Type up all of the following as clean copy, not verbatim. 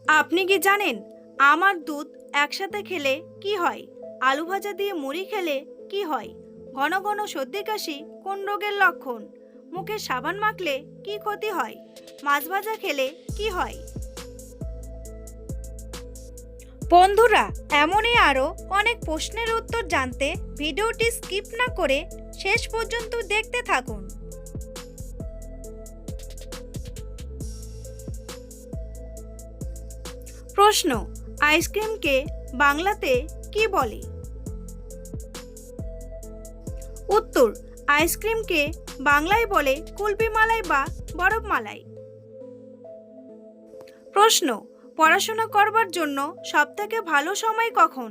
আপনি কি জানেন আম আর দুধ একসাথে খেলে কি হয়? আলু ভাজা দিয়ে মুড়ি খেলে কি হয়? ঘন ঘন সর্দি কাশি কোন রোগের লক্ষণ? মুখে সাবান মাখলে কি ক্ষতি হয়? মাছ ভাজা খেলে কি হয়? বন্ধুরা, এমনই আরও অনেক প্রশ্নের উত্তর জানতে ভিডিওটি স্কিপ না করে শেষ পর্যন্ত দেখতে থাকুন। প্রশ্ন, আইসক্রিমকে বাংলাতে কি বলে? উত্তর, আইসক্রিমকে বাংলায় বলে কুলফি মালাই বা বরফ মালাই। প্রশ্ন, পড়াশোনা করবার জন্য সবথেকে ভালো সময় কখন?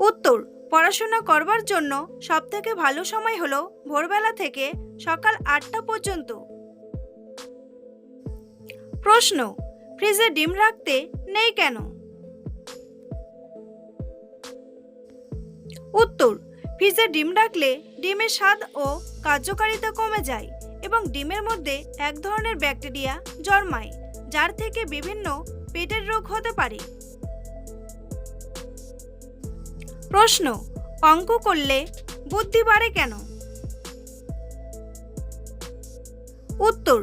উত্তর, পড়াশোনা করবার জন্য সবথেকে ভালো সময় হলো ভোরবেলা থেকে সকাল 8টা পর্যন্ত। প্রশ্ন, ফ্রিজে ডিম রাখতে নেই কেন? উত্তর, ফ্রিজে ডিম রাখলে ডিমের স্বাদ ও কার্যকারিতা কমে যায় এবং ডিমের মধ্যে এক ধরনের ব্যাকটেরিয়া জন্মায়, যার থেকে বিভিন্ন পেটের রোগ হতে পারে। প্রশ্ন, অঙ্ক করলে বুদ্ধি বাড়ে কেন? উত্তর,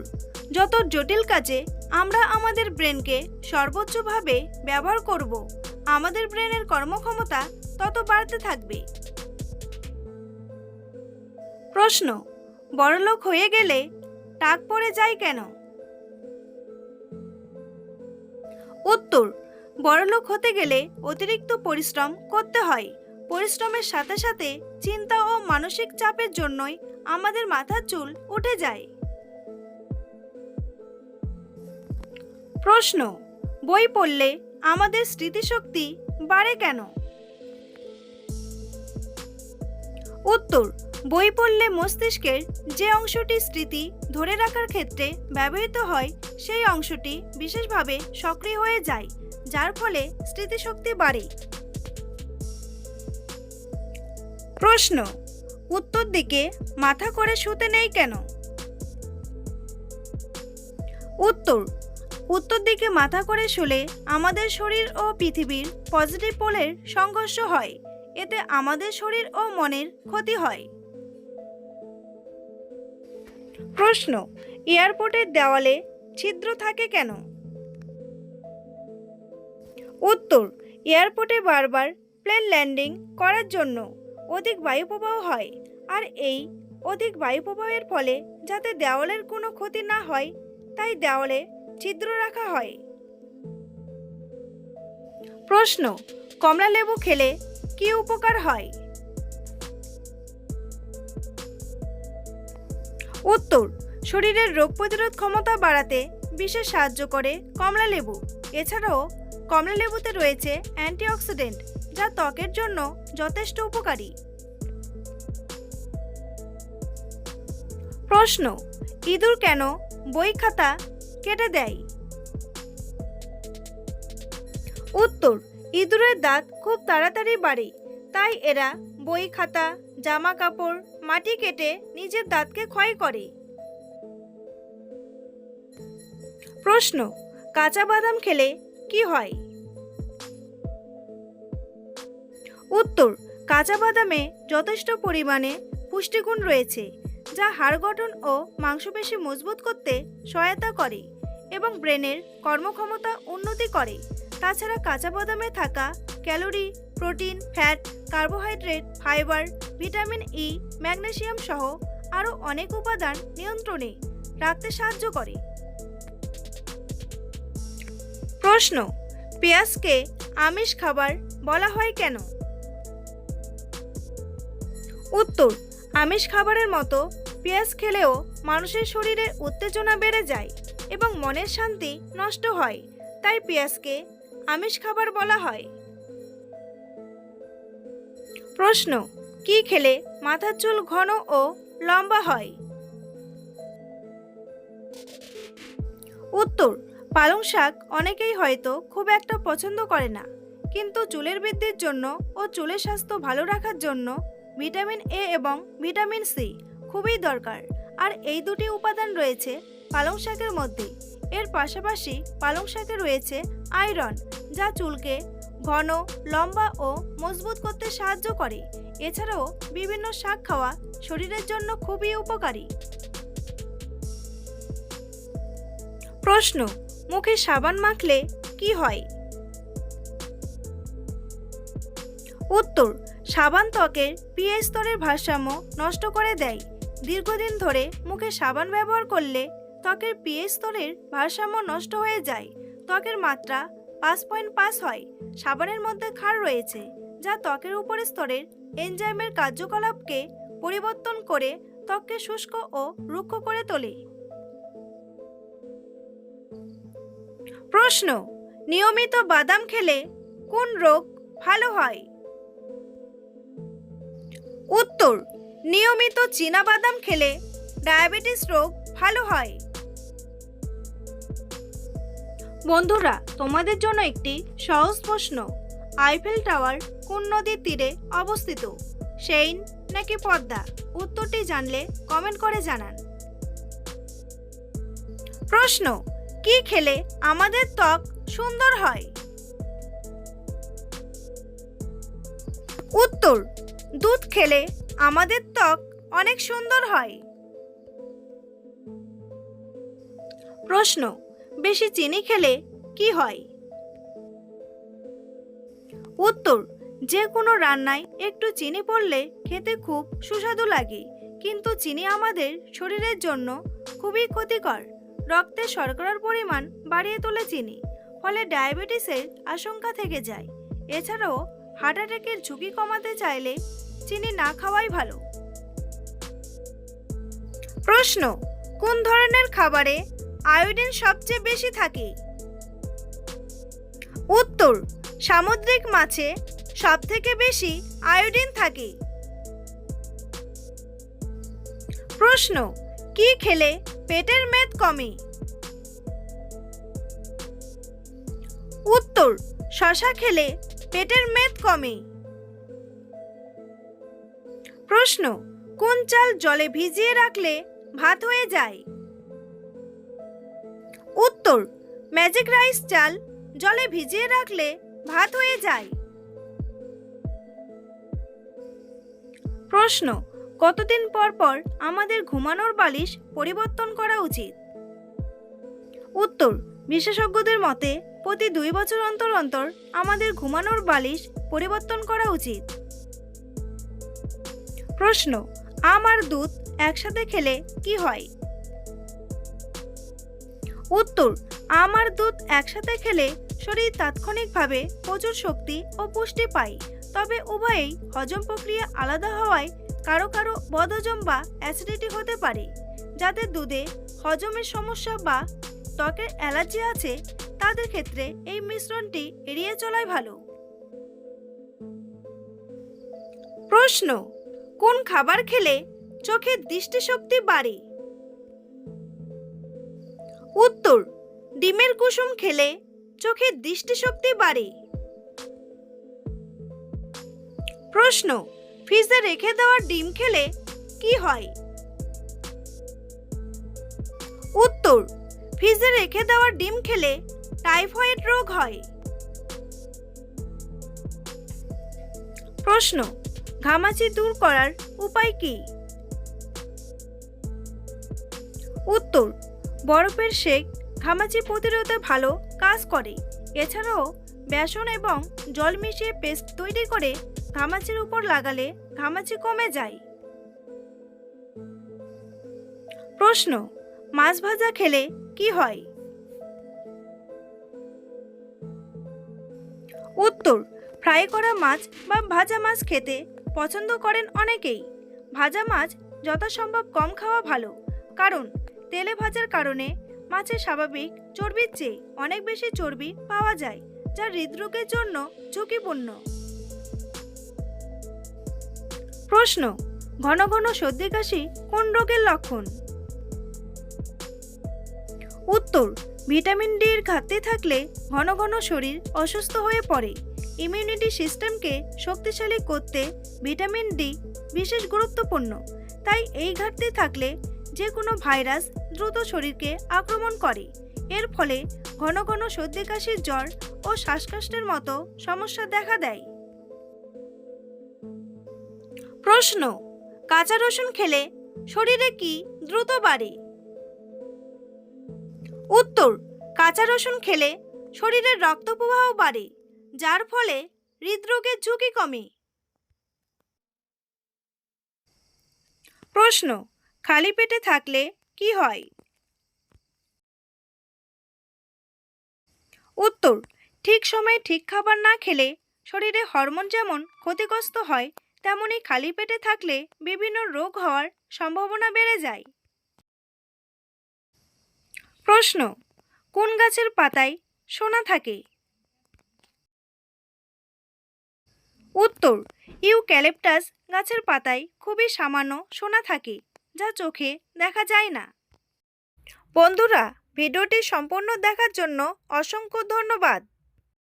যত জটিল কাজে আমরা আমাদের ব্রেনকে সর্বোচ্চভাবে ব্যবহার করব, আমাদের ব্রেনের কর্মক্ষমতা তত বাড়তে থাকবে। প্রশ্ন, বড়লোক হয়ে গেলে টাক পড়ে যায় কেন? উত্তর, বড়লোক হতে গেলে অতিরিক্ত পরিশ্রম করতে হয়। পরিশ্রমের সাথে সাথে চিন্তা ও মানসিক চাপের জন্যই আমাদের মাথার চুল উঠে যায়। প্রশ্ন, বই পড়লে আমাদের স্মৃতিশক্তি বাড়ে কেন? উত্তর, বই পড়লে মস্তিষ্কের যে অংশটি স্মৃতি ধরে রাখার ক্ষেত্রে ব্যবহৃত হয় সেই অংশটি বিশেষভাবে সক্রিয় হয়ে যায়, যার ফলে স্মৃতিশক্তি বাড়ে। প্রশ্ন, উত্তর দিকে মাথা করে শুতে নেই কেন? উত্তর, উত্তর দিকে মাথা করে শুলে আমাদের শরীর ও পৃথিবীর পজিটিভ পোলের সংঘর্ষ হয়, এতে আমাদের শরীর ও মনের ক্ষতি হয়। প্রশ্ন, এয়ারপোর্টের দেওয়ালে ছিদ্র থাকে কেন? উত্তর, এয়ারপোর্টে বারবার প্লেন ল্যান্ডিং করার জন্য অধিক বায়ুপ্রবাহ হয়, আর এই অধিক বায়ুপ্রবাহের ফলে যাতে দেওয়ালের কোনো ক্ষতি না হয় তাই দেওয়ালে ছিদ্র রাখা হয়। প্রশ্ন, কমলা লেবু খেলে কি উপকার হয়? উত্তর, শরীরের রোগ প্রতিরোধ ক্ষমতা বাড়াতে বিশেষ সাহায্য করে কমলা লেবু। এছাড়াও কমলা লেবুতে রয়েছে অ্যান্টিঅক্সিডেন্ট, যা ত্বকের জন্য যথেষ্ট উপকারী। প্রশ্ন, ইঁদুর কেন বই খাতা কেটে দেয়? উত্তর, ইঁদুরের দাঁত খুব তাড়াতাড়ি বাড়ে, তাই এরা বই খাতা, জামা কাপড়, মাটি কেটে নিজের দাঁতকে ক্ষয় করে। প্রশ্ন, কাঁচা বাদাম খেলে কি হয়? উত্তর, কাঁচা বাদামে যথেষ্ট পরিমাণে পুষ্টিগুণ রয়েছে, যা হাড় গঠন ও মাংসপেশি মজবুত করতে সহায়তা করে এবং ব্রেনের কর্মক্ষমতা উন্নতি করে। তাছাড়া কাঁচা বাদামে থাকা calorie, protein, fat, carbohydrate, fibre, vitamin E, magnesium সহ আরও অনেক উপাদান নিয়ন্ত্রণে রাখতে সাহায্য করে। প্রশ্ন, পেঁয়াজকে আমিষ খাবার বলা হয় কেন? উত্তর, আমিষ খাবারের মতো পেঁয়াজ খেলেও মানুষের শরীরে উত্তেজনা বেড়ে যায় এবং মনের শান্তি নষ্ট হয়, তাই পেঁয়াজকে আমিষ খাবার বলা হয়। প্রশ্ন, কি খেলে মাথার চুল ঘন ও লম্বা হয়? উত্তর, পালং শাক অনেকেই হয়তো খুব একটা পছন্দ করে না, কিন্তু চুলের বৃদ্ধির জন্য ও চুলের স্বাস্থ্য ভালো রাখার জন্য ভিটামিন এ এবং ভিটামিন সি খুবই দরকার, আর এই দুটি উপাদান রয়েছে পালং শাকের মধ্যে। এর পাশাপাশি পালং শাকে রয়েছে আয়রন, যা চুলকে ঘন, লম্বা ও মজবুত করতে সাহায্য করে। এছাড়াও বিভিন্ন শাক খাওয়া শরীরের জন্য খুবই উপকারী। প্রশ্ন, মুখে সাবান মাখলে কি হয়? উত্তর, সাবান ত্বকের পিএইচ স্তরের ভারসাম্য নষ্ট করে দেয়। দীর্ঘদিন ধরে মুখে সাবান ব্যবহার করলে ত্বকের পিএইচ স্তরের ভারসাম্য নষ্ট হয়ে যায়। ত্বকের মাত্রা 5.5 হয়। সাবানের মধ্যে ক্ষার রয়েছে, যা ত্বকের উপরের স্তরের এনজাইমের কার্যকলাপকে পরিবর্তন করে ত্বককে শুষ্ক ও রুক্ষ করে তোলে। প্রশ্ন, নিয়মিত বাদাম খেলে কোন রোগ ভালো হয়? উত্তর, নিয়মিত চীনা বাদাম খেলে ডায়াবেটিস রোগ ভালো হয়। বন্ধুরা, তোমাদের জন্য একটি সহজ প্রশ্ন। আইফেল টাওয়ার কোন নদীর তীরে অবস্থিত? সেইন নাকি পদ্মা? উত্তরটি জানলে কমেন্ট করে জানান। প্রশ্ন, কি খেলে আমাদের ত্বক সুন্দর হয়? উত্তর, দুধ খেলে আমাদের ত্বক অনেক সুন্দর হয়। প্রশ্ন, বেশি চিনি খেলে কি হয়? উত্তর, যে কোনো রান্নায় একটু চিনি পড়লে খেতে খুব সুস্বাদু লাগে, কিন্তু চিনি আমাদের শরীরের জন্য খুবই ক্ষতিকর। রক্তে শর্করার পরিমাণ বাড়িয়ে তোলে চিনি, ফলে ডায়াবেটিসের আশঙ্কা থেকে যায়। এছাড়াও হার্ট অ্যাটাকের ঝুঁকি কমাতে চাইলে চিনি না খাওয়াই ভালো। প্রশ্ন, কোন ধরনের খাবারে আয়োডিন সবচেয়ে বেশি থাকে? উত্তর, সামুদ্রিক মাছে সবথেকে বেশি আয়োডিন থাকে। প্রশ্ন, কি খেলে পেটের মেদ কমে? উত্তর, শসা খেলে পেটের মেদ কমে। প্রশ্ন, কোন চাল জলে ভিজিয়ে রাখলে ভাত হয়ে যায়? উত্তর, ম্যাজিক রাইস চাল জলে ভিজিয়ে রাখলে ভাত হয়ে যায়। প্রশ্ন, কতদিন পর পর আমাদের ঘুমানোর বালিশ পরিবর্তন করা উচিত? উত্তর, বিশেষজ্ঞদের মতে প্রতি 2 বছর অন্তর অন্তর আমাদের ঘুমানোর বালিশ পরিবর্তন করা উচিত। প্রশ্ন, আম আর দুধ একসাথে খেলে কি হয়? উত্তর, আম আর দুধ একসাথে খেলে শরীর তাৎক্ষণিকভাবে প্রচুর শক্তি ও পুষ্টি পায়। তবে উভয়েই হজম প্রক্রিয়া আলাদা হওয়ায় কারো কারো বদহজম বা অ্যাসিডিটি হতে পারে। যাদের দুধে হজমের সমস্যা বা ত্বকের অ্যালার্জি আছে, তাদের ক্ষেত্রে এই মিশ্রণটি এড়িয়ে চলাই ভালো। প্রশ্ন, কোন খাবার খেলে চোখের দৃষ্টিশক্তি বাড়ে? উত্তর, ডিমের কুসুম খেলে চোখের দৃষ্টিশক্তি বাড়ে। প্রশ্ন, ফ্রিজে রেখে দেওয়া ডিম খেলে কি হয়? উত্তর, ফ্রিজে রেখে দেওয়া ডিম খেলে টাইফয়েড রোগ হয়। প্রশ্ন, ঘামাচি দূর করার উপায় কি? উত্তর, বরফের শেক ঘামাচি প্রতিরোধে ভালো কাজ করে। এছাড়াও বেসন এবং জল মিশিয়ে পেস্ট তৈরি করে ঘামাচির উপর লাগালে ঘামাচি কমে যায়। প্রশ্ন, মাছ ভাজা খেলে কি হয়? উত্তর, ফ্রাই করা মাছ বা ভাজা মাছ খেতে পছন্দ করেন অনেকেই। ভাজা মাছ যথাসম্ভব কম খাওয়া ভালো, কারণ তেলে ভাজার কারণে মাছের স্বাভাবিক চর্বির চেয়ে অনেক বেশি চর্বি পাওয়া যায়, যা হৃদরোগের জন্য ঝুঁকিপূর্ণ। প্রশ্ন, ঘন ঘন সর্দি কাশি কোন রোগের লক্ষণ? উত্তর, ভিটামিন ডি এর ঘাটতি থাকলে ঘন ঘন শরীর অসুস্থ হয়ে পড়ে। ইমিউনিটি সিস্টেমকে শক্তিশালী করতে ভিটামিন ডি বিশেষ গুরুত্বপূর্ণ। তাই এই ঘাটতি থাকলে যে কোনো ভাইরাস দ্রুত শরীরকে আক্রমণ করে। এর ফলে ঘন ঘন সর্দি কাশির জ্বর ও শ্বাসকষ্টের মতো সমস্যা দেখা দেয়। প্রশ্ন: কাঁচা রসুন খেলে শরীরে কি দ্রুত বাড়ে? উত্তর: কাঁচা রসুন খেলে শরীরের রক্ত প্রবাহ বাড়ে, যার ফলে হৃদরোগের ঝুঁকি কমে। প্রশ্ন: খালি পেটে থাকলে কি হয়? উত্তর: ঠিক সময়ে ঠিক খাবার না খেলে শরীরে হরমোন যেমন ক্ষতিগ্রস্ত হয়, তেমনি খালি পেটে থাকলে বিভিন্ন রোগ হওয়ার সম্ভাবনা বেড়ে যায়। প্রশ্ন: কোন গাছের পাতায় সোনা থাকে? উত্তর: ইউক্যালিপটাস গাছের পাতায় খুবই সামান্য সোনা থাকে, যা চোখে দেখা যায় না। বন্ধুরা, ভিডিওটি সম্পূর্ণ দেখার জন্য অসংখ্য ধন্যবাদ।